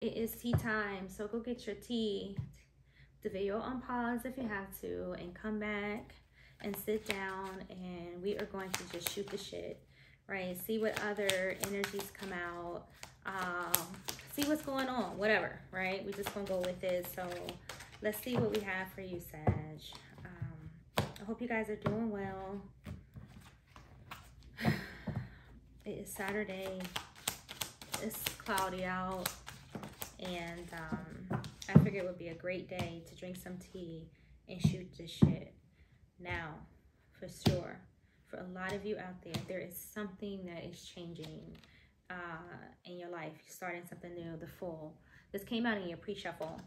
It is tea time, so go get your tea. The video on pause if you have to, and come back and sit down, and we are going to just shoot the shit, right? See what other energies come out, see what's going on, whatever, right? We're just gonna go with it. So let's see what we have for you, Sag. I hope you guys are doing well. It is Saturday. It's cloudy out, and I figured it would be a great day to drink some tea and shoot this shit. Now, for sure, for a lot of you out there, there is something that is changing in your life. You're starting something new, the Fool. This came out in your pre-shuffle.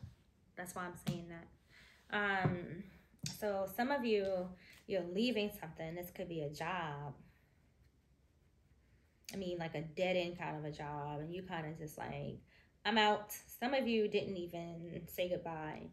That's why I'm saying that. So some of you, you're leaving something. This could be a job. I mean, like a dead-end kind of a job, and you kind of just like, I'm out. Some of you didn't even say goodbye.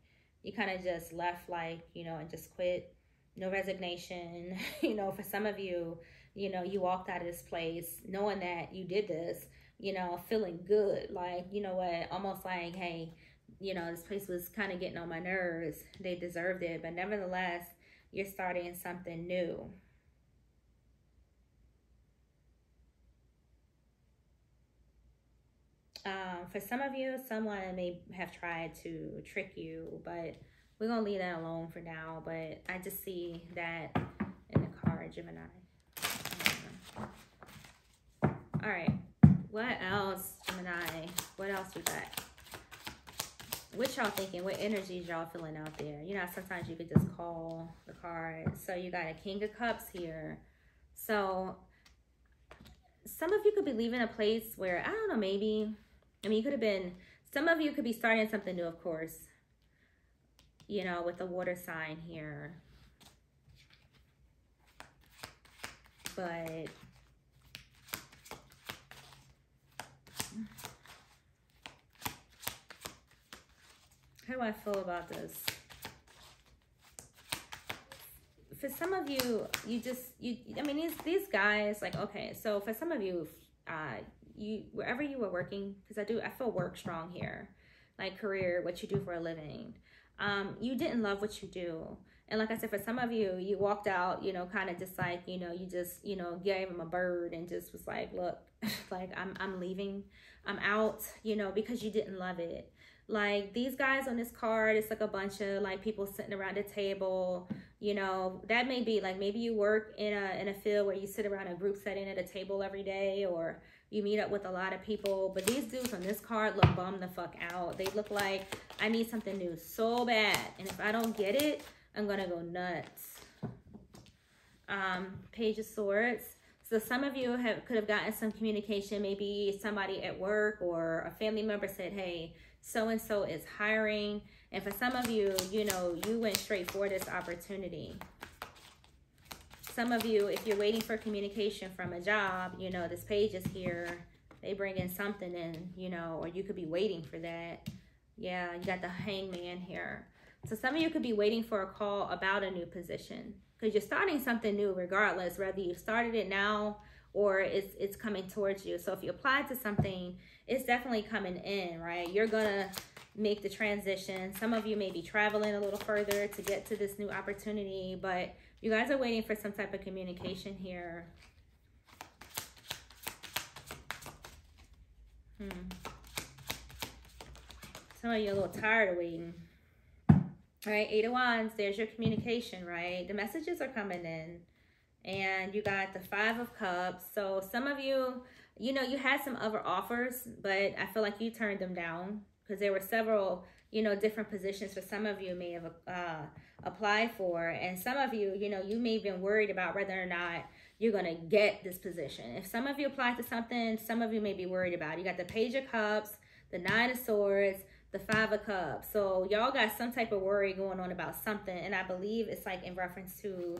You kind of just left, like, you know, and just quit. No resignation. You know, for some of you, you know, you walked out of this place knowing that you did this, you know, feeling good. Like, you know what, almost like, hey, you know, this place was kind of getting on my nerves. They deserved it. But nevertheless, you're starting something new. For some of you, someone may have tried to trick you, but we're going to leave that alone for now. But I just see that in the card, Gemini. All right. What else, Gemini? What else we got? What y'all thinking? What energies y'all feeling out there? You know, sometimes you could just call the card. So you got a King of Cups here. So some of you could be leaving a place where, I don't know, maybe... I mean, you could have been, some of you could be starting something new, of course, you know, with the water sign here. But how do I feel about this? For some of you, I mean, these guys, like, okay, so for some of you, wherever you were working, because I feel work strong here, like career, what you do for a living, you didn't love what you do. And like I said, for some of you, you walked out, you know, kind of just like, you know, you just, you know, gave him a bird and just was like, look, like I'm leaving, I'm out, you know, because you didn't love it. Like these guys on this card, it's like a bunch of like people sitting around a table, you know, that may be like, maybe you work in a field where you sit around a group setting at a table every day, or you meet up with a lot of people. But these dudes on this card look bummed the fuck out. They look like, I need something new so bad, and if I don't get it, I'm gonna go nuts. Page of Swords. So some of you could have gotten some communication. Maybe somebody at work or a family member said, hey, so-and-so is hiring. And for some of you, you know, you went straight for this opportunity. Some of you, if you're waiting for communication from a job, you know, this page is here. They bring in something in, you know, or you could be waiting for that. Yeah, you got the Hangman here. So some of you could be waiting for a call about a new position, because you're starting something new regardless, whether you started it now or it's coming towards you. So if you applied to something, it's definitely coming in, right? You're going to make the transition. Some of you may be traveling a little further to get to this new opportunity, but you guys are waiting for some type of communication here. Some of you are a little tired of waiting. All right, Eight of Wands, there's your communication, right? The messages are coming in. And you got the Five of Cups. So some of you, you know, you had some other offers, but I feel like you turned them down because there were several, you know, different positions for some of you may have applied for. And some of you, you know, you may have been worried about whether or not you're going to get this position. If some of you applied to something, some of you may be worried about it. You got the Page of Cups, the Nine of Swords, the Five of Cups. So y'all got some type of worry going on about something. And I believe it's like in reference to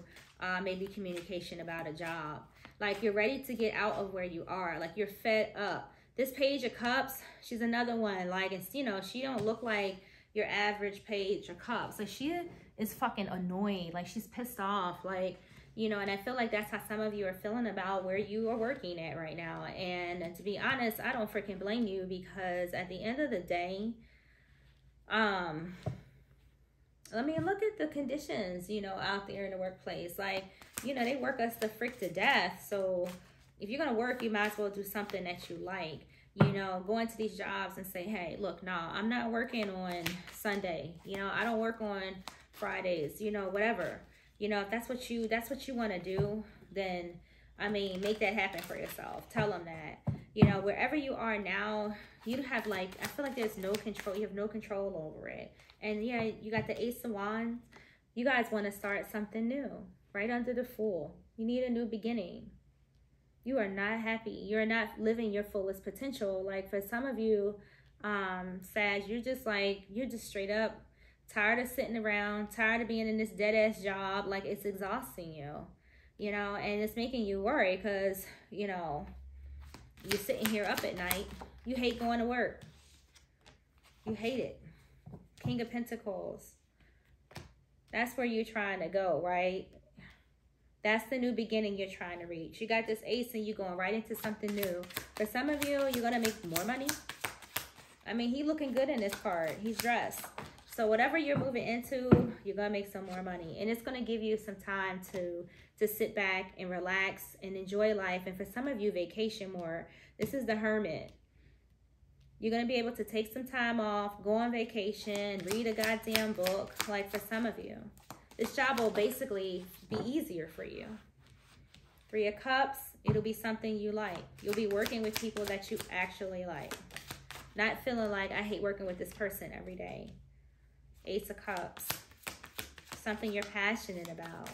maybe communication about a job. Like you're ready to get out of where you are. Like you're fed up. This Page of Cups, she's another one. Like, it's, you know, she don't look like your average Page of Cups. Like she is fucking annoyed. Like she's pissed off. Like, You know, and I feel like that's how some of you are feeling about where you are working at right now. And to be honest, I don't freaking blame you, because at the end of the day, I mean, look at the conditions, you know, out there in the workplace. Like, you know, they work us the frick to death. So if you're going to work, you might as well do something that you like. You know, go into these jobs and say, hey, look, no, I'm not working on Sunday. You know, I don't work on Fridays, you know, whatever. You know, if that's what you want to do, then, I mean, make that happen for yourself. Tell them that. You know, wherever you are now, you have, like, I feel like there's no control. You have no control over it. And yeah, you got the Ace of Wands. You guys want to start something new right under the Fool. You need a new beginning. You are not happy. You're not living your fullest potential. Like, for some of you, Sag, you're just straight up tired of sitting around, tired of being in this dead-ass job. Like, it's exhausting you, you know, and it's making you worry because, you know, you're sitting here up at night. You hate going to work. You hate it. King of Pentacles. That's where you're trying to go, right? That's the new beginning you're trying to reach. You got this Ace and you're going right into something new. For some of you, you're going to make more money. I mean, he's looking good in this card. He's dressed. So whatever you're moving into, you're going to make some more money. And it's going to give you some time to sit back and relax and enjoy life. And for some of you, vacation more. This is the Hermit. You're going to be able to take some time off, go on vacation, read a goddamn book. Like, for some of you, this job will basically be easier for you. 3 of Cups, it'll be something you like. You'll be working with people that you actually like. Not feeling like, I hate working with this person every day. Ace of Cups, something you're passionate about.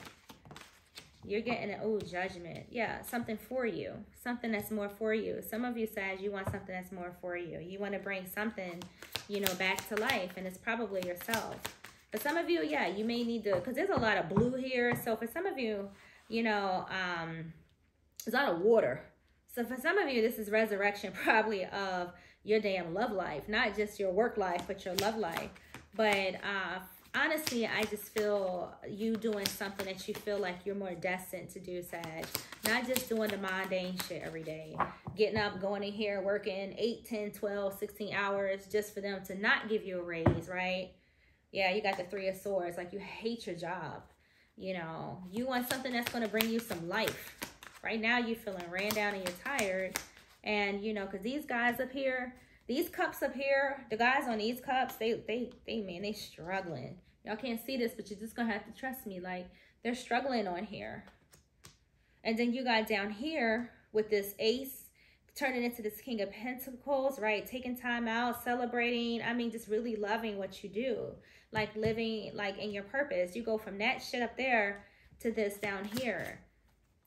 You're getting an, Judgment. Yeah, something for you. Something that's more for you. Some of you, Sag, you want something that's more for you. You want to bring something, you know, back to life. And it's probably yourself. For some of you, yeah, you may need to, because there's a lot of blue here. So for some of you, you know, there's a lot of water. So for some of you, this is resurrection probably of your damn love life. Not just your work life, but your love life. But honestly, I just feel you doing something that you feel like you're more destined to do, Sag. Not just doing the mundane shit every day. Getting up, going in here, working 8, 10, 12, 16 hours just for them to not give you a raise, right? Yeah, you got the 3 of Swords. Like, you hate your job. You know, you want something that's going to bring you some life. Right now, you're feeling ran down and you're tired. And, you know, because these guys up here, these cups up here, the guys on these cups, they struggling. Y'all can't see this, but you're just going to have to trust me. Like, they're struggling on here. And then you got down here with this Ace, turning into this King of Pentacles, right? Taking time out, celebrating. I mean, just really loving what you do. Like, living, like, in your purpose. You go from that shit up there to this down here.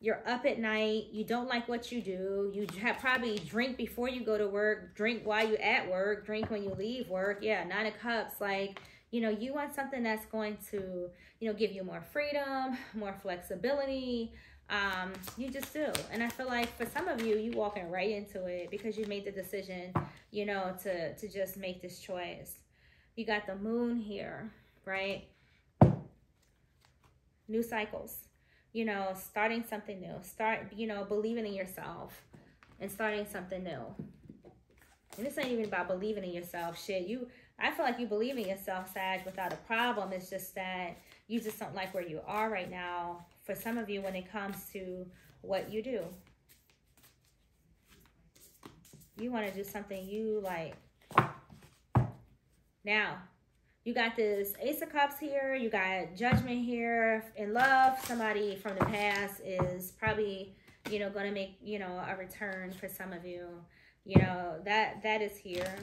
You're up at night. You don't like what you do. You have probably drink before you go to work, drink while you're at work, drink when you leave work. Yeah, 9 of Cups. Like, you know, you want something that's going to, you know, give you more freedom, more flexibility. You just do. And I feel like for some of you, you walking right into it because you made the decision, you know, to just make this choice. You got the Moon here, right? New cycles. You know, starting something new. Start, you know, believing in yourself and starting something new. And this ain't even about believing in yourself. Shit, I feel like you believe in yourself, Sag, without a problem. It's just that you just don't like where you are right now. For some of you, when it comes to what you do. You want to do something you like. Now, you got this Ace of Cups here. You got Judgment here. In love, somebody from the past is probably, you know, going to make, you know, a return for some of you. You know, that is here.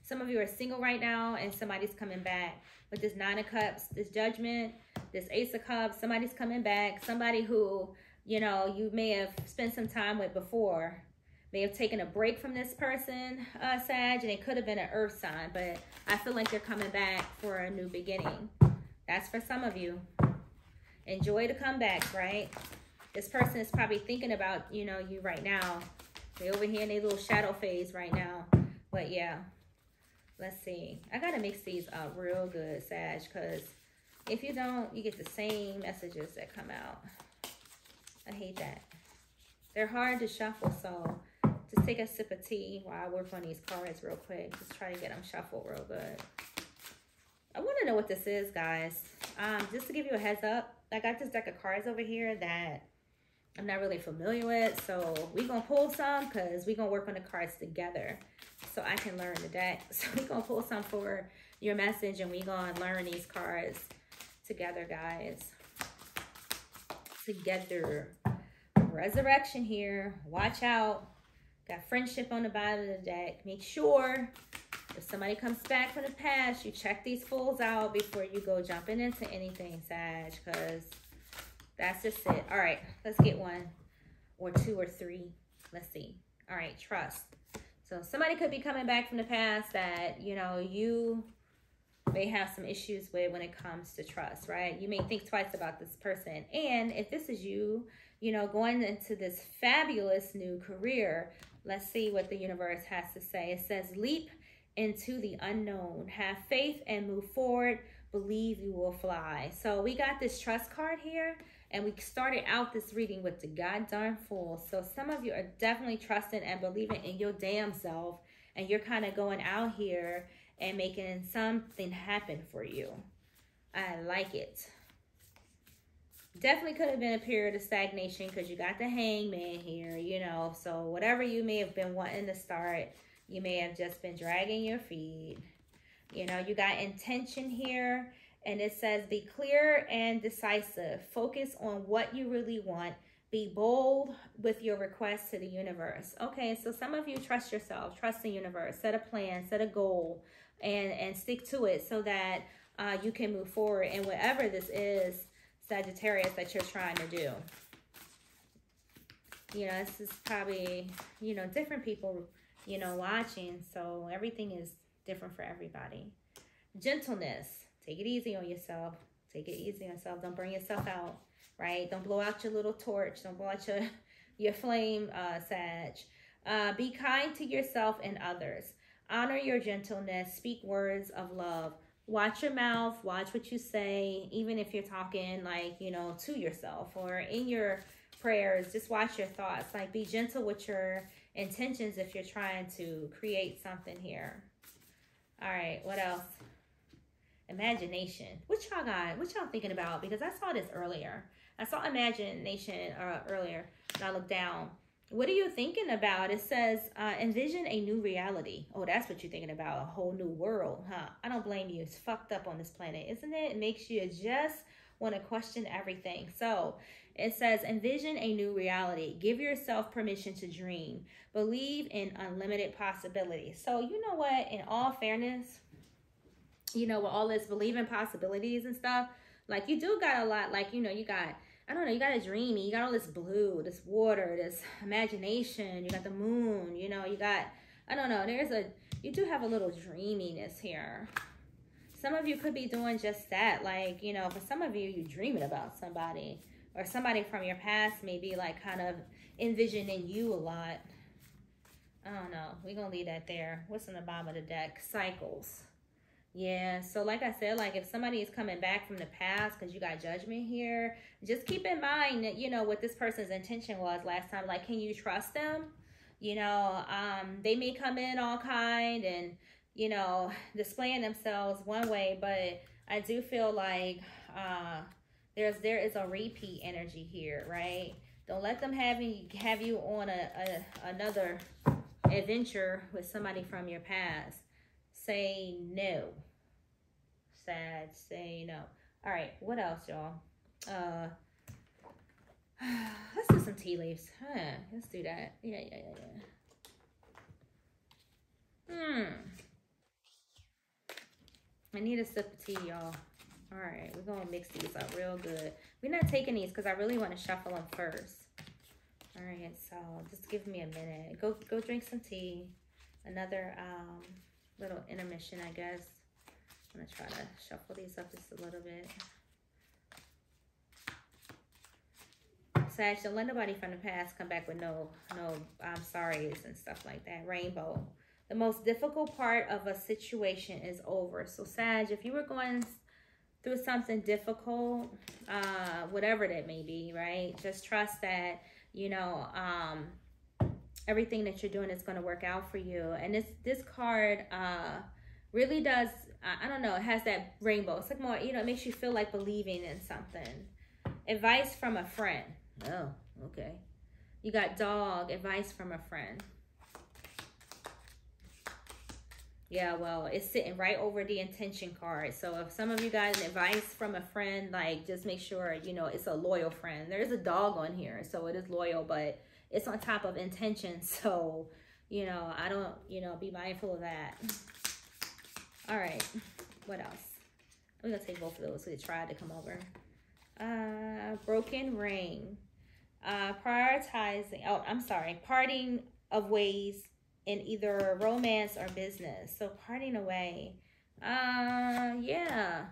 Some of you are single right now and somebody's coming back. With this 9 of Cups, this Judgment, this Ace of Cups, somebody's coming back. Somebody who, you know, you may have spent some time with before. May have taken a break from this person, Sag, and it could have been an earth sign, but I feel like they're coming back for a new beginning. That's for some of you. Enjoy the comebacks, right? This person is probably thinking about, you know, you right now. They over here in their little shadow phase right now. But yeah, let's see. I got to mix these up real good, Sag, because If you don't, you get the same messages that come out. I hate that. They're hard to shuffle, so just take a sip of tea while I work on these cards real quick. Just try to get them shuffled real good. I want to know what this is, guys. Just to give you a heads up, I got this deck of cards over here that I'm not really familiar with. So we're going to pull some because we're going to work on the cards together so I can learn the deck. So we're going to pull some for your message and we're going to learn these cards together, guys. Together. Resurrection here. Watch out. Got friendship on the bottom of the deck. Make sure if somebody comes back from the past, you check these fools out before you go jumping into anything, Sag, because that's just it. All right, let's get one or two or three. Let's see. All right, trust. So somebody could be coming back from the past that, you know, you may have some issues with when it comes to trust, right? You may think twice about this person. And if this is you, you know, going into this fabulous new career, let's see what the universe has to say. It says, leap into the unknown. Have faith and move forward. Believe you will fly. So we got this trust card here, and we started out this reading with the goddamn Fool. So some of you are definitely trusting and believing in your damn self, and you're kind of going out here and making something happen for you. I like it. Definitely could have been a period of stagnation because you got the Hangman here, you know. So whatever you may have been wanting to start, you may have just been dragging your feet. You know, you got intention here. And it says, be clear and decisive. Focus on what you really want. Be bold with your request to the universe. Okay, so some of you trust yourself. Trust the universe. Set a plan. Set a goal. And stick to it so that you can move forward. And whatever this is, Sagittarius, that you're trying to do. You know, this is probably, you know, different people, you know, watching. So everything is different for everybody. Gentleness. Take it easy on yourself. Take it easy on yourself. Don't burn yourself out, right? Don't blow out your little torch. Don't blow out your flame, Sag. Be kind to yourself and others. Honor your gentleness. Speak words of love. Watch your mouth. Watch what you say. Even if you're talking, like, you know, to yourself or in your prayers, just watch your thoughts. Like, be gentle with your intentions if you're trying to create something here. All right, what else? Imagination. What y'all got? What y'all thinking about? Because I saw this earlier. I saw imagination earlier, and I looked down. What are you thinking about? It says, envision a new reality. Oh, that's what you're thinking about, a whole new world, huh? I don't blame you. It's fucked up on this planet, isn't it? It makes you just want to question everything. So it says, envision a new reality. Give yourself permission to dream. Believe in unlimited possibilities. So you know what? In all fairness, you know, with all this believing possibilities and stuff, like, you do got a lot, like, you know, you got, I don't know, you got a dreamy, you got all this blue, this water, this imagination, you got the moon, you know, you got, I don't know, you do have a little dreaminess here. Some of you could be doing just that, like, you know, for some of you, you're dreaming about somebody, or somebody from your past may be, like, kind of envisioning you a lot. I don't know, we're gonna leave that there. What's in the bottom of the deck? Cycles. Yeah, so like I said, like, if somebody is coming back from the past because you got judgment here, just keep in mind that, you know, what this person's intention was last time. Like, can you trust them? You know, they may come in all kind and, you know, displaying themselves one way, but I do feel like there is a repeat energy here, right? Don't let them have you on another adventure with somebody from your past. Say no. Sag, say no. All right, what else, y'all? Let's do some tea leaves. Let's do that. Yeah. I need a sip of tea, y'all. All right, we're gonna mix these up real good. We're not taking these because I really want to shuffle them first. All right, so just give me a minute. Go drink some tea. Another little intermission, I guess. I'm gonna try to shuffle these up just a little bit. Sag, don't let nobody from the past come back with no I'm sorry's and stuff like that. Rainbow. The most difficult part of a situation is over. So Sag, if you were going through something difficult, whatever that may be, right? Just trust that, you know, everything that you're doing is going to work out for you. And this card really does, I don't know, it has that rainbow. It's like more, you know, it makes you feel like believing in something. Advice from a friend. Oh, okay. You got dog, advice from a friend. Yeah, well, it's sitting right over the intention card. So if some of you got an advice from a friend, like, just make sure, you know, it's a loyal friend. There's a dog on here, so it is loyal, but it's on top of intention. So, you know, I don't, you know, be mindful of that. All right, what else? I'm going to take both of those. They tried to come over. Broken ring. Prioritizing, oh, I'm sorry, parting of ways in either romance or business. So parting away. Yeah.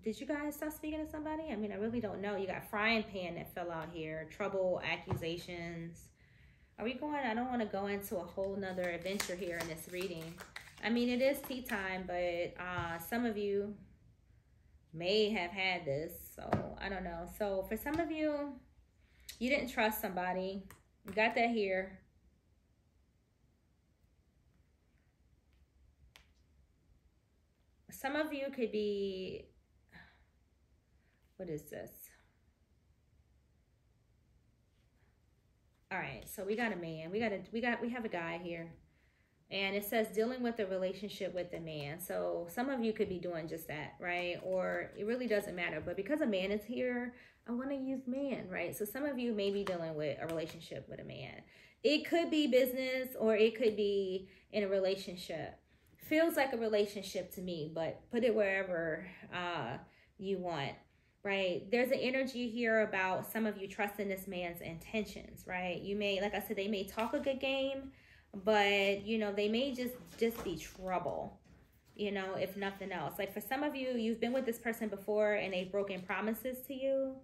Did you guys stop speaking to somebody? I mean, I really don't know. You got frying pan that fell out here. Trouble, accusations. Are we going? I don't want to go into a whole nother adventure here in this reading. I mean, it is tea time, but some of you may have had this. So, I don't know. So, for some of you, you didn't trust somebody. You got that here. Some of you could be, what is this? All right, so we got a man. We have a guy here. And it says dealing with a relationship with a man. So some of you could be doing just that, right? Or it really doesn't matter. But because a man is here, I want to use man, right? So some of you may be dealing with a relationship with a man. It could be business or it could be in a relationship. Feels like a relationship to me, but put it wherever you want, right? There's an energy here about some of you trusting this man's intentions, right? You may, like I said, they may talk a good game, but, you know, they may just be trouble, you know, if nothing else. Like for some of you, you've been with this person before and they've broken promises to you,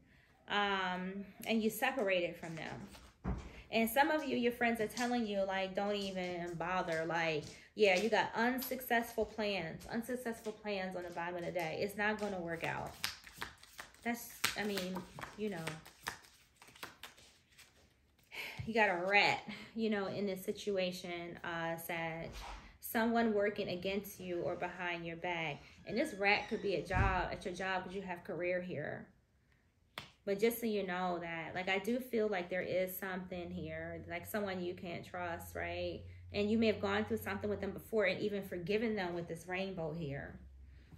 and you separated from them. And some of you, your friends are telling you, like, don't even bother. Like, yeah, you got unsuccessful plans on the bottom of the day. It's not going to work out. That's, I mean, you know. You got a rat, you know, in this situation, Sag. Someone working against you or behind your back. And this rat could be at your job because you have career here. But just so you know that, like, I do feel like there is something here, like someone you can't trust, right? And you may have gone through something with them before and even forgiven them with this rainbow here.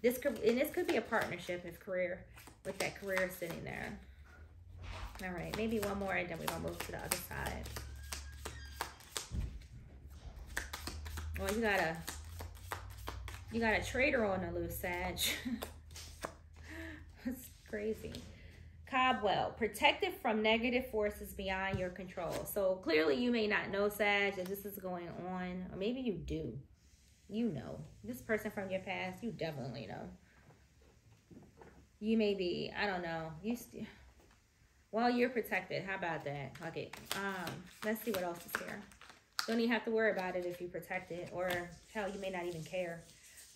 This could be a partnership if career, with that career sitting there. All right, maybe one more and then we're going to move to the other side. Well, you got a traitor on the loose, Sag. That's crazy. Cobweb, protected from negative forces beyond your control. So clearly you may not know, Sag, that this is going on. Or maybe you do. You know. This person from your past, you definitely know. You may be, I don't know. Well, you're protected. How about that? Okay. Let's see what else is here. Don't even have to worry about it if you protect it. Or, hell, you may not even care.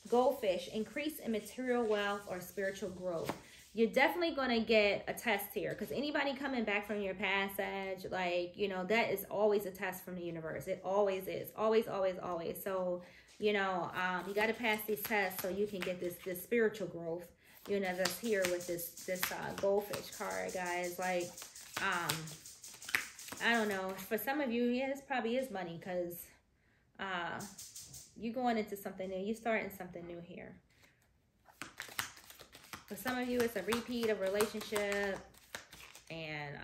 Goldfish, increase in material wealth or spiritual growth. You're definitely going to get a test here. Because anybody coming back from your past, Sag, like, you know, that is always a test from the universe. It always is. Always, always, always. So, you know, you got to pass these tests so you can get this spiritual growth. You know, that's here with this goldfish card, guys. Like, I don't know. For some of you, yeah, this probably is money because you're going into something new. You're starting something new here. For some of you, it's a repeat of relationship. And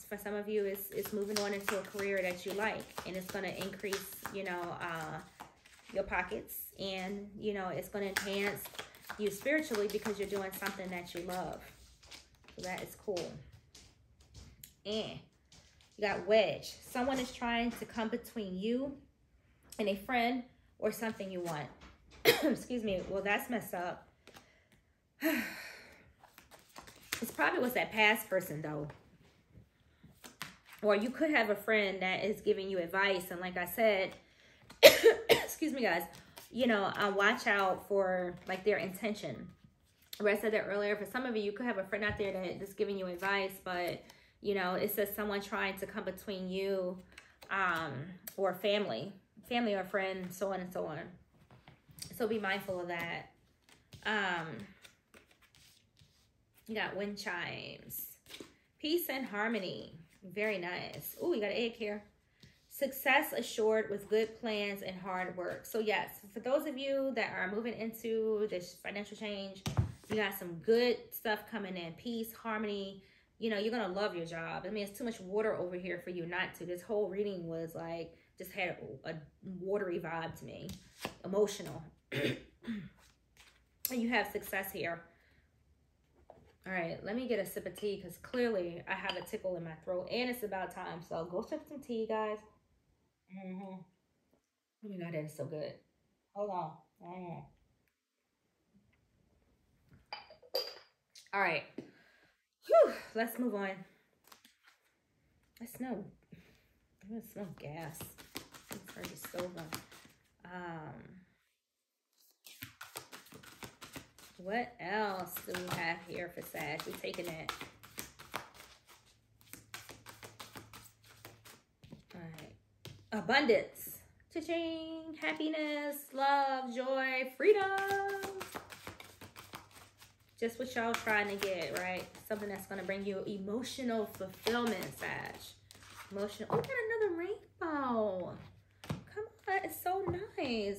for some of you, it's moving on into a career that you like. And it's going to increase, you know, your pockets. And, you know, it's going to enhance you spiritually because you're doing something that you love. So that is cool. And you got wedge. Someone is trying to come between you and a friend or something you want. Excuse me. Well, that's messed up. It's probably was that past person, though. Or you could have a friend that is giving you advice. And like I said, excuse me, guys, you know, watch out for like their intention. I said that earlier. For some of you, you could have a friend out there that is giving you advice, but you know, it says someone trying to come between you or family or friend, so on and so on. So be mindful of that. You got wind chimes. Peace and harmony. Very nice. Oh, you got an egg here. Success assured with good plans and hard work. So yes, for those of you that are moving into this financial change, you got some good stuff coming in. Peace, harmony. You know, you're going to love your job. I mean, it's too much water over here for you not to. This whole reading was like, just had a watery vibe to me. Emotional. And you have success here. All right, let me get a sip of tea because clearly I have a tickle in my throat and it's about time. So go sip some tea, guys. Oh my God, that is so good. Hold on. All right. Whew, let's move on. I smell gas. It's already stove on. What else do we have here for Sag? We're taking it. All right. Abundance. Cha-ching. Happiness, love, joy, freedom. Just what y'all trying to get, right? Something that's going to bring you emotional fulfillment, Sag. Emotional. Oh, we got another rainbow. Come on. It's so nice.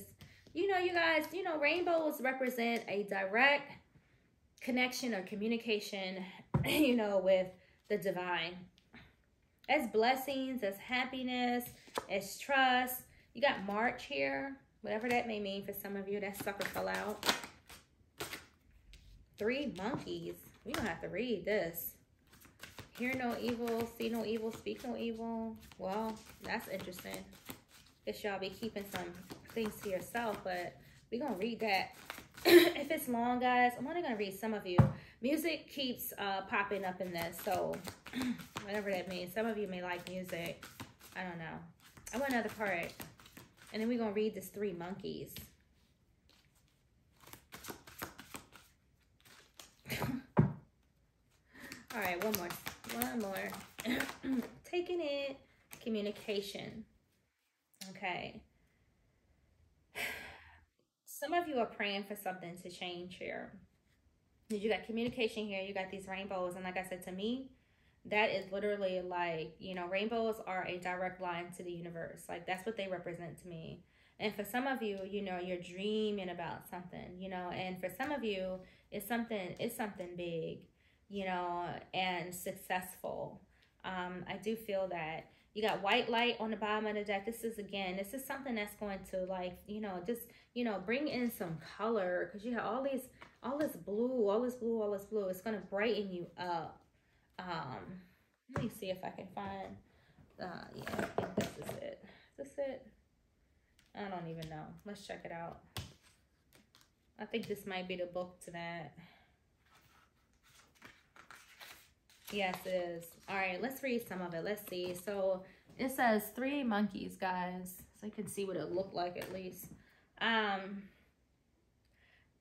You know, you guys, you know, rainbows represent a direct connection or communication, you know, with the divine. As blessings, as happiness, as trust. You got March here, whatever that may mean for some of you. That sucker fell out. 3 monkeys. We don't have to read this. Hear no evil, see no evil, speak no evil. Well, that's interesting. Guess y'all be keeping some things to yourself, but we're gonna read that. If it's long, guys, I'm only gonna read some of you. Music keeps popping up in this, so whatever that means. Some of you may like music. I don't know. I want another part, and then we're gonna read this 3 monkeys. All right, one more. Taking it. Communication. Okay. Some of you are praying for something to change here. You got communication here. You got these rainbows. And like I said, to me, that is literally like, you know, rainbows are a direct line to the universe. Like, that's what they represent to me. And for some of you, you know, you're dreaming about something, you know, and for some of you, it's something big, you know, and successful. I do feel that. You got white light on the bottom of the deck. This is something that's going to, like, you know, just, you know, bring in some color, because you have all this blue. It's going to brighten you up. Let me see if I can find, yeah, I think this is it. Is this it? I don't even know. Let's check it out. I think this might be the book to that. Yes, it is. All right, let's read some of it. Let's see. So it says 3 monkeys, guys. So you can see what it looked like at least.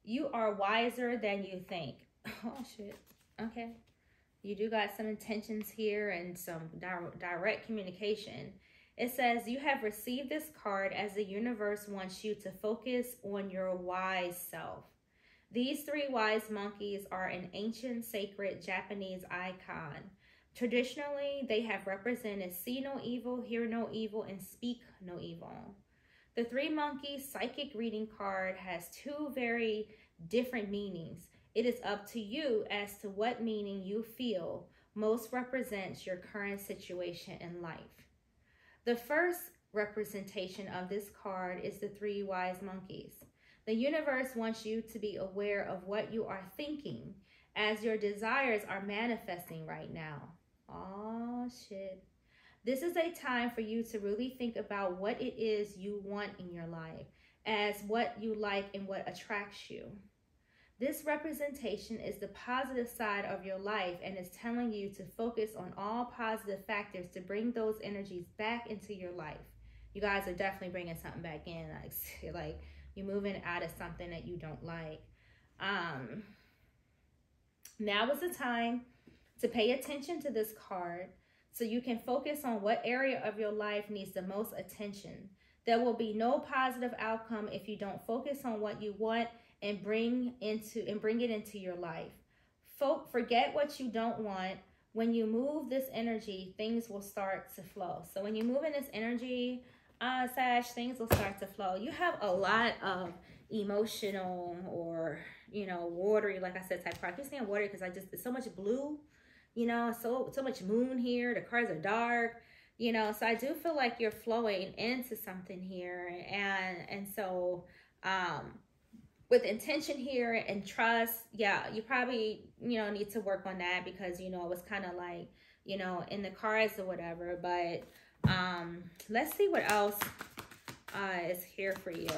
You are wiser than you think. Oh, shit. Okay. You do got some intentions here and some direct communication. It says you have received this card as the universe wants you to focus on your wise self. These 3 wise monkeys are an ancient sacred Japanese icon. Traditionally, they have represented see no evil, hear no evil, and speak no evil. The 3 monkeys psychic reading card has 2 very different meanings. It is up to you as to what meaning you feel most represents your current situation in life. The first representation of this card is the 3 wise monkeys. The universe wants you to be aware of what you are thinking as your desires are manifesting right now. Oh, shit. This is a time for you to really think about what it is you want in your life, as what you like and what attracts you. This representation is the positive side of your life and is telling you to focus on all positive factors to bring those energies back into your life. You guys are definitely bringing something back in, like You're moving out of something that you don't like. Now is the time to pay attention to this card so you can focus on what area of your life needs the most attention. There will be no positive outcome if you don't focus on what you want and bring it into your life. Forget what you don't want. When you move this energy, things will start to flow. So when you move in this energy, Sag, things will start to flow. You have a lot of emotional or, you know, watery, like I said, type card. I keep saying watery because there's so much blue, you know, so much moon here. The cards are dark, you know, so I do feel like you're flowing into something here. And so, with intention here and trust, yeah, you probably, you know, need to work on that because, you know, it was kind of like, you know, in the cards or whatever. But let's see what else is here for you.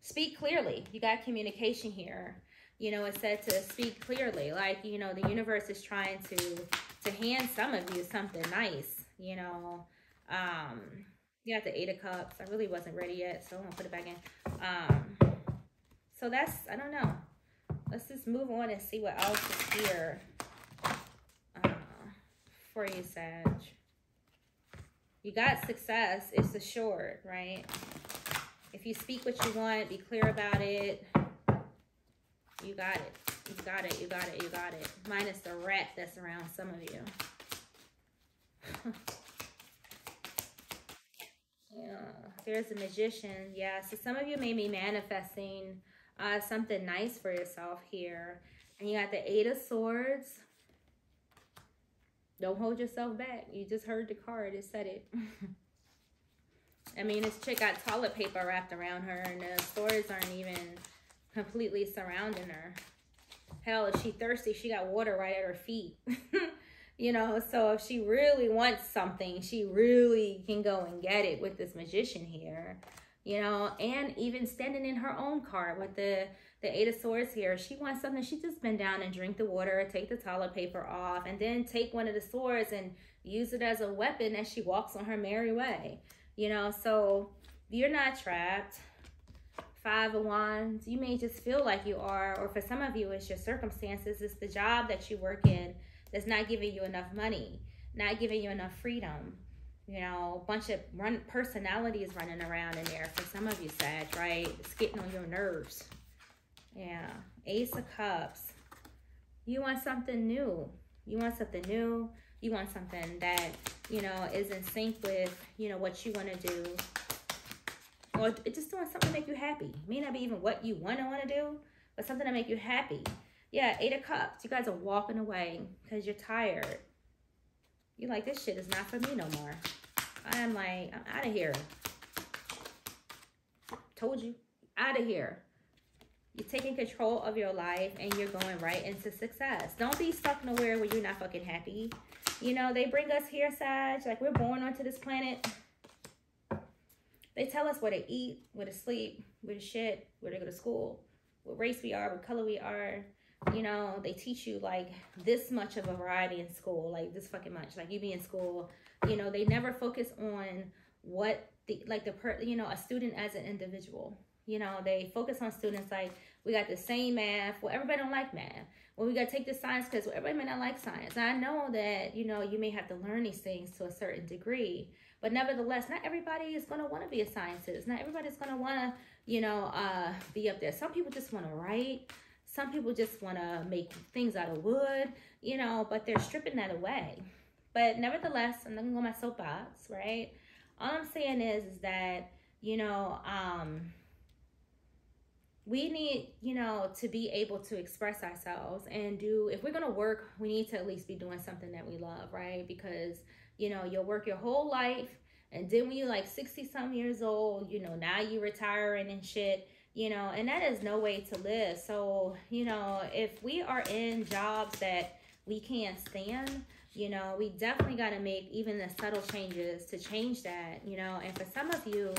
Speak clearly. You got communication here. You know, it said to speak clearly. Like, you know, the universe is trying to hand some of you something nice, you know. You got the 8 of Cups. I really wasn't ready yet, so I'm going to put it back in. So that's, I don't know. Let's just move on and see what else is here for you, Sag. You got success. It's assured, right? If you speak what you want, be clear about it. You got it. You got it. You got it. You got it. Minus the rat that's around some of you. Yeah, there's a Magician. Yeah, so some of you may be manifesting something nice for yourself here. And you got the 8 of Swords. Don't hold yourself back. You just heard the card. It said it. I mean, this chick got toilet paper wrapped around her, and the swords aren't even completely surrounding her. Hell, if she's thirsty, she got water right at her feet. You know, so if she really wants something, she really can go and get it with this Magician here. You know, and even standing in her own card with the 8 of Swords here. She wants something. She just bend down and drink the water, take the toilet paper off, and then take one of the swords and use it as a weapon as she walks on her merry way. You know, so you're not trapped. 5 of Wands. You may just feel like you are, or for some of you, it's your circumstances. It's the job that you work in that's not giving you enough money, not giving you enough freedom. You know, a bunch of personalities running around in there for some of you, Sag, right? It's getting on your nerves. Yeah. Ace of Cups. You want something new. You want something new. You want something that, you know, is in sync with, you know, what you want to do. Or it's just doing something to make you happy. It may not be even what you want to do, but something to make you happy. Yeah, 8 of Cups. You guys are walking away because you're tired. You're like, this shit is not for me no more. I'm like, I'm out of here. Told you. Out of here. You're taking control of your life and you're going right into success. Don't be stuck nowhere where you're not fucking happy. You know, they bring us here, Sag. Like, we're born onto this planet. They tell us where to eat, where to sleep, where to shit, where to go to school, what race we are, what color we are. You know, they teach you, like, this much of a variety in school. Like, this fucking much. Like, you be in school, you know, they never focus on what, you know, a student as an individual. You know, they focus on students like, we got the same math. Well, everybody don't like math. Well, we got to take this science because everybody may not like science. And I know that, you know, you may have to learn these things to a certain degree. But nevertheless, not everybody is going to want to be a scientist. Not everybody's going to want to, you know, be up there. Some people just want to write. Some people just want to make things out of wood, you know, but they're stripping that away. But nevertheless, I'm not going to go on my soapbox, right? All I'm saying is that, you know, we need, you know, to be able to express ourselves and do, if we're going to work, we need to at least be doing something that we love, right? Because, you know, you'll work your whole life, and then when you're like 60-some years old, you know, now you're retiring and shit, you know, and that is no way to live. So, you know, if we are in jobs that we can't stand, you know, we definitely got to make even the subtle changes to change that, you know. And for some of you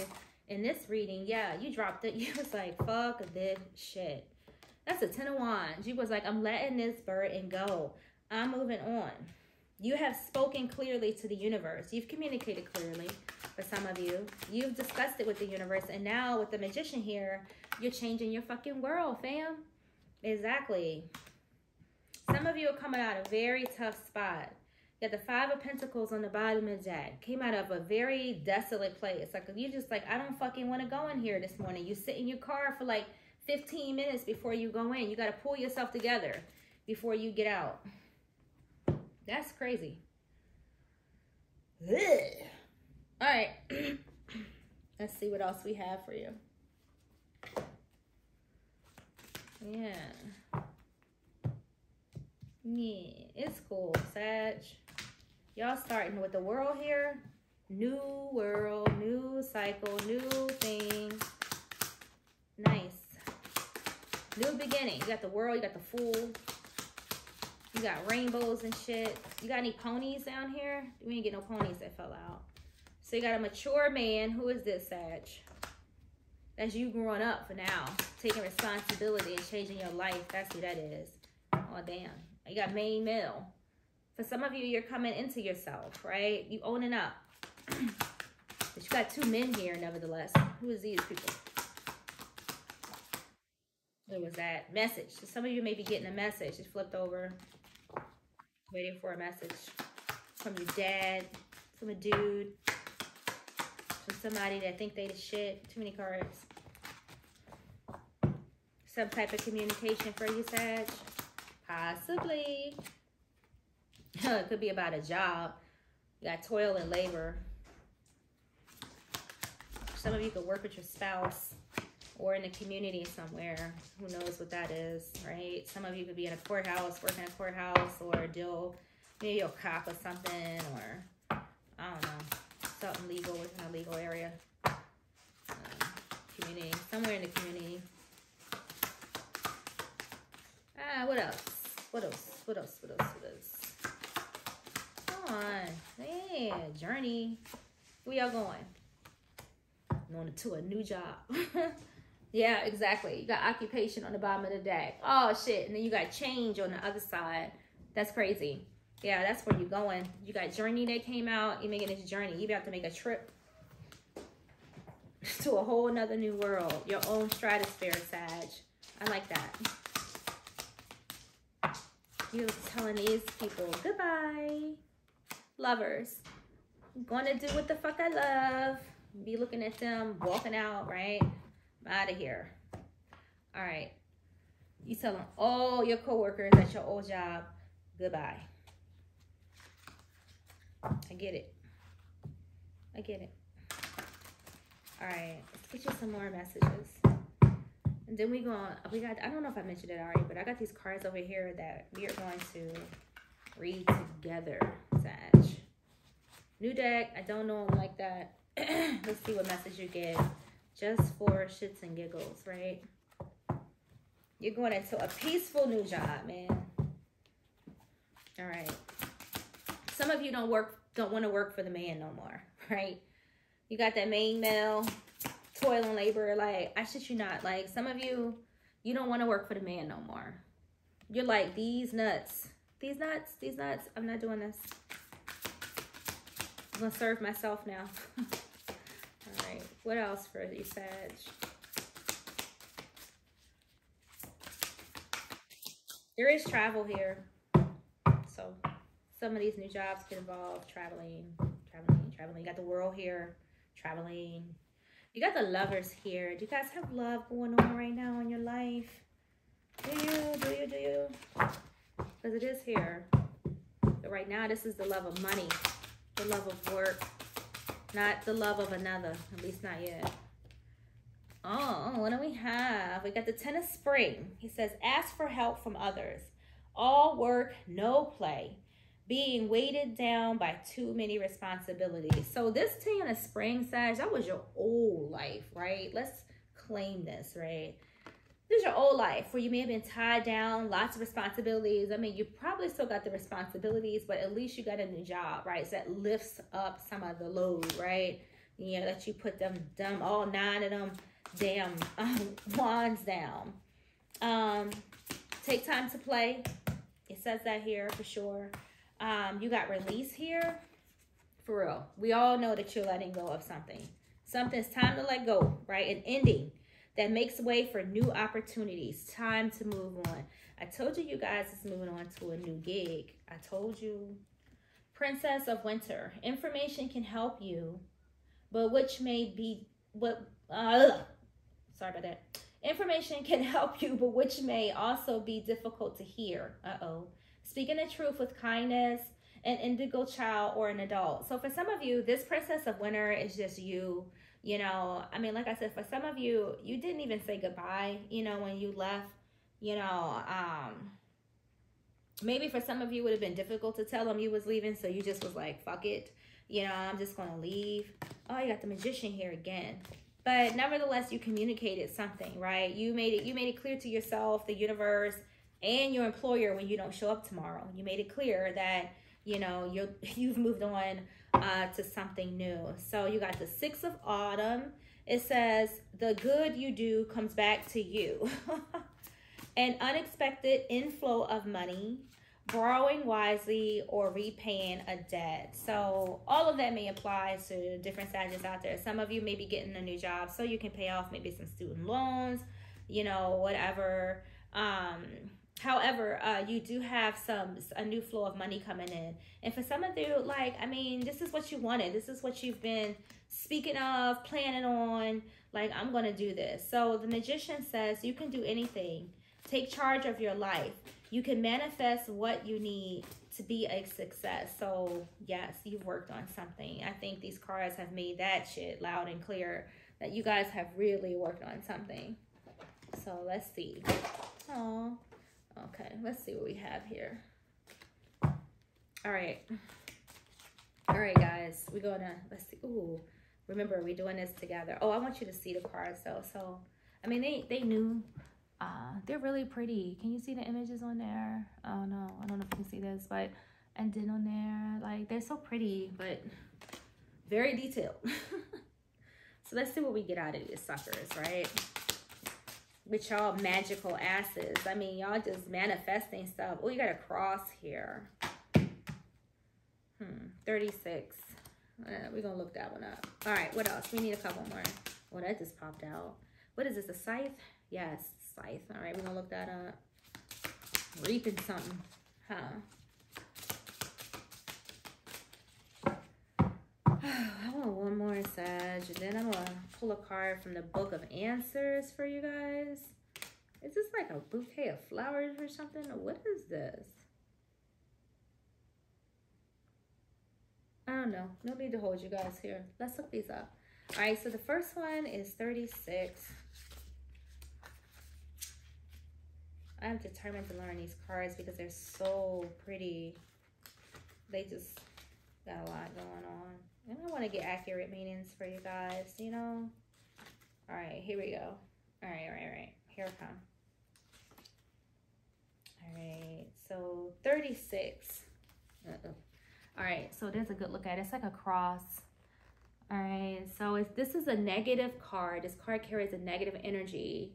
in this reading, yeah, you dropped it. You was like, fuck this shit. That's a 10 of Wands. You was like, I'm letting this burden go. I'm moving on. You have spoken clearly to the universe. You've communicated clearly. for some of you. You've discussed it with the universe, and now with the Magician here, you're changing your fucking world, fam. Exactly. Some of you are coming out of a very tough spot. You got the Five of Pentacles on the bottom of the deck. Came out of a very desolate place. Like, you just like, I don't fucking want to go in here this morning. You sit in your car for like 15 minutes before you go in. You got to pull yourself together before you get out. That's crazy. Ugh. All right. Let's see what else we have for you. Yeah. Yeah, it's cool, Sag. Y'all starting with the world here. New world, new cycle, new thing. Nice. New beginning. You got the world, you got the Fool. You got rainbows and shit. You got any ponies down here? We didn't get no ponies that fell out. So you got a mature man. Who is this, Sag? That's you growing up for now. Taking responsibility and changing your life. That's who that is. Oh, damn. You got main male. For some of you, you're coming into yourself, right? You owning up. But you got two men here, nevertheless. Who is these people? What was that? Message. So some of you may be getting a message. It flipped over. Waiting for a message from your dad, from a dude, from somebody that think they the shit. Too many cards. Some type of communication for you, Sag. Possibly. It could be about a job. You got toil and labor. Some of you could work with your spouse or in the community somewhere. Who knows what that is, right? Some of you could be in a courthouse, working in a courthouse, or deal, maybe a cop or something, or I don't know, something legal within a legal area. Community, somewhere in the community. What else? What else? What else? What else? What else? Come on. Yeah, journey. Where y'all going? Going to a new job. Yeah, exactly. You got occupation on the bottom of the deck. Oh, shit. And then you got change on the other side. That's crazy. Yeah, that's where you're going. You got journey that came out. You're making this journey. You have to make a trip to a whole nother new world. Your own stratosphere, Sag. I like that. You're telling these people goodbye. Lovers. I'm going to do what the fuck I love. Be looking at them, walking out, right? I'm out of here. All right. You telling all your coworkers at your old job goodbye. I get it. I get it. All right. Let's get you some more messages. And then we got, I don't know if I mentioned it already, but I got these cards over here that we are going to read together, Sag. New deck. I don't know them like that. Let's see what message you get. Just for shits and giggles, right? You're going into a peaceful new job, man. All right. Some of you don't want to work for the man no more, right? You got that main male, toil and labor. Like, I shit you not. Like, some of you, you don't want to work for the man no more. You're like, these nuts. These nuts. These nuts. I'm not doing this. I'm going to serve myself now. All right. What else for you, Sag? There is travel here. So some of these new jobs could involve traveling. You got the world here. Traveling. You got the lovers here. Do you guys have love going on right now in your life? Do you? Because it is here. But right now, this is the love of money. The love of work. Not the love of another. At least not yet. Oh, what do we have? We got the Ten of Spring. He says, ask for help from others. All work, no play. Being weighted down by too many responsibilities. So this Ten of Spring, Sag, that was your old life, right? Let's claim this, right? This is your old life where you may have been tied down, lots of responsibilities. I mean, you probably still got the responsibilities, but at least you got a new job, right? So that lifts up some of the load, right? You know, that you put them, all 9 of them damn wands down. Take time to play. It says that here for sure. You got release here For real. We all know that you're letting go of something. Something's time to let go, right? An ending that makes way for new opportunities. Time to move on. I told you, you guys is moving on to a new gig. I told you. Princess of Winter. Information can help you, but which may be sorry about that. Information can help you, but which may also be difficult to hear. Speaking the truth with kindness, an indigo child or an adult. So for some of you, this Princess of Winter is just you. You know, I mean, like I said, for some of you, you didn't even say goodbye, you know, when you left. You know, maybe for some of you, it would have been difficult to tell them you was leaving, so you just was like, fuck it. You know, I'm just going to leave. Oh, you got the Magician here again. But nevertheless, you communicated something, right? You made it clear to yourself, the universe, and your employer when you don't show up tomorrow. You made it clear that, you know, you've moved on to something new. So you got the 6 of Autumn. It says, the good you do comes back to you. An unexpected inflow of money, borrowing wisely, or repaying a debt. So all of that may apply to different Sagittarius out there. Some of you may be getting a new job so you can pay off maybe some student loans, you know, whatever. However, you do have a new flow of money coming in. And for some of you, like, I mean, this is what you wanted. This is what you've been speaking of, planning on. Like, I'm going to do this. So the Magician says you can do anything. Take charge of your life. You can manifest what you need to be a success. So, yes, you've worked on something. I think these cards have made that shit loud and clear that you guys have really worked on something. So, let's see. Oh, okay. Let's see what we have here. All right. All right, guys. We're going to, let's see. Ooh, remember, we're doing this together. Oh, I want you to see the cards, though. So, I mean, they knew. They're really pretty. Can you see the images on there? Oh no, I don't know if you can see this, but and then on there, like, they're so pretty, but very detailed. So let's see what we get out of these suckers, right? With y'all magical asses. I mean, y'all just manifesting stuff. Oh, you got a cross here. 36. We're gonna look that one up. All right, what else? We need a couple more. Oh, that just popped out. What is this, a scythe? Yes, scythe. All right, we're gonna look that up. Reaping something, huh? I want one more, Sag, and then I'm gonna pull a card from the Book of Answers for you guys. Is this like a bouquet of flowers or something? What is this? I don't know. No need to hold you guys here. Let's look these up. All right, so the first one is 36. I'm determined to learn these cards because they're so pretty. They just got a lot going on. And I want to get accurate meanings for you guys, you know? All right, here we go. All right. Here it comes. All right, so 36. All right, so there's a good look at it. It's like a cross. All right, so this is a negative card. This card carries a negative energy.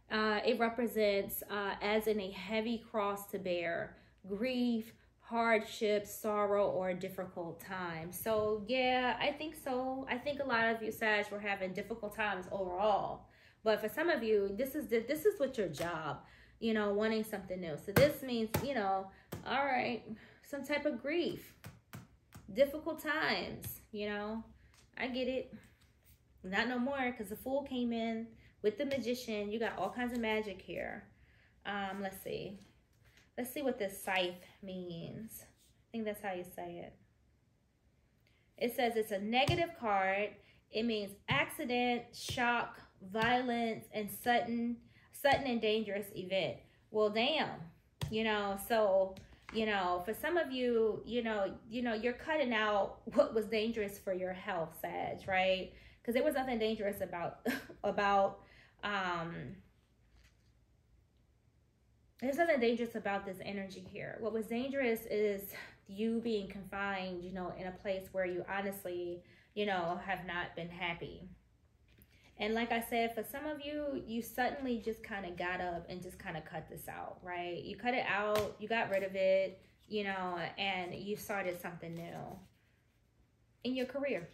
It represents, as in a heavy cross to bear, grief, hardship, sorrow, or a difficult time. So, yeah, I think so. I think a lot of you, Sag, were having difficult times overall. But for some of you, this is what your job, you know, wanting something new. So this means, you know, all right, some type of grief, difficult times, you know. I get it. Not no more, because the Fool came in with the Magician. You got all kinds of magic here. Let's see. Let's see what this scythe means. I think that's how you say it. It says it's a negative card. It means accident, shock, violence, and sudden and dangerous event. Well, damn. You know, so, you know, for some of you, you know, you're cutting out what was dangerous for your health, Sag, right? Because there was nothing dangerous about there's nothing dangerous about this energy here. What was dangerous is you being confined, you know, in a place where you honestly, you know, have not been happy. And like I said, for some of you, you suddenly just kind of got up and just kind of cut this out, right? You cut it out, you got rid of it, you know, and you started something new. in your career.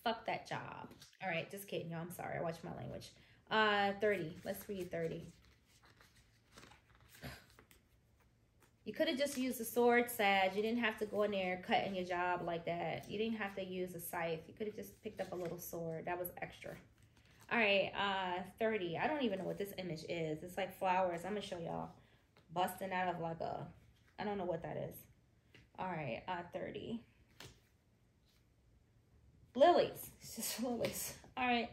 Fuck that job. All right, just kidding, y'all. I'm sorry. I watched my language. 30. Let's read 30. You could have just used a sword, Sag. You didn't have to go in there cutting your job like that. You didn't have to use a scythe. You could have just picked up a little sword. That was extra. All right, 30. I don't even know what this image is. It's like flowers. I'm going to show y'all. Busting out of like a, I don't know what that is. All right, 30. Lilies. It's just lilies. All right.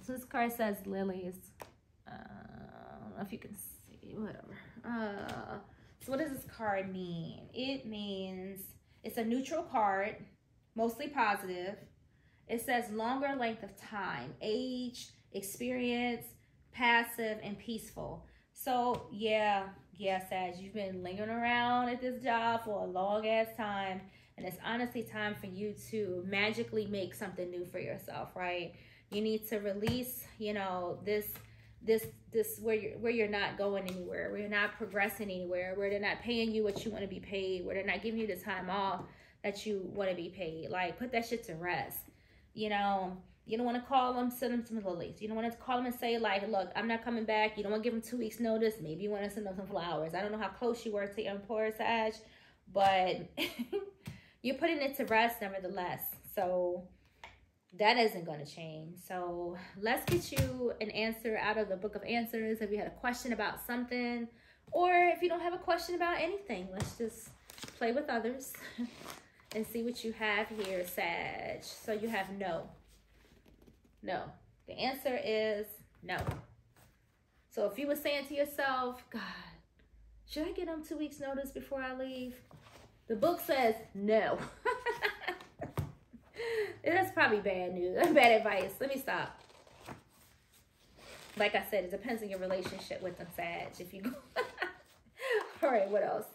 So this card says lilies. I don't know if you can see. Whatever. So what does this card mean? It means it's a neutral card, mostly positive. It says longer length of time, age, experience, passive, and peaceful. So yeah, Sag, you've been lingering around at this job for a long ass time. And it's honestly time for you to magically make something new for yourself, right? You need to release, you know, this where you're not going anywhere, where you're not progressing anywhere, where they're not paying you what you want to be paid, where they're not giving you the time off that you want to be paid. Like, put that shit to rest. You know, you don't want to call them, send them some lilies. You don't want to call them and say, like, look, I'm not coming back. You don't want to give them 2 weeks notice. Maybe you want to send them some flowers. I don't know how close you were to your employer, Sag, but you're putting it to rest nevertheless. So that isn't going to change. So let's get you an answer out of the book of answers. If you had a question about something, or if you don't have a question about anything, let's just play with others and see what you have here, Sag. So you have no. No. The answer is no. So if you were saying to yourself, God, should I get them 2 weeks notice before I leave? The book says no. That's probably bad news, bad advice. Let me stop. Like I said, it depends on your relationship with them, Sag. If you go. All right, what else?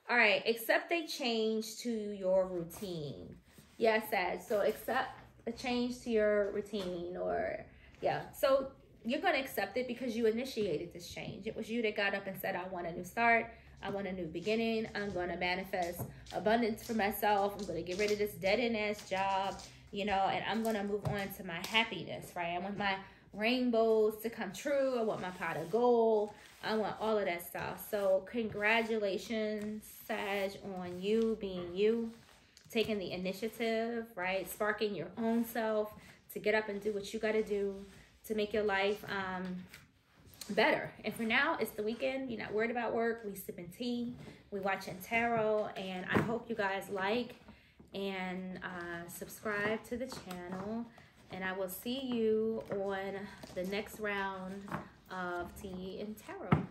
All right, accept a change to your routine. Yeah, Sag. So accept a change to your routine, or yeah. So you're going to accept it because you initiated this change. It was you that got up and said, I want a new start. I want a new beginning. I'm going to manifest abundance for myself. I'm going to get rid of this dead-end ass job, you know, and I'm going to move on to my happiness, right? I want my rainbows to come true. I want my pot of gold. I want all of that stuff. So congratulations, Sag, on you being you, taking the initiative, right? Sparking your own self to get up and do what you got to do to make your life better. And for now, it's the weekend. You're not worried about work. We sipping tea. We watching tarot. And I hope you guys like and subscribe to the channel. And I will see you on the next round of tea and tarot.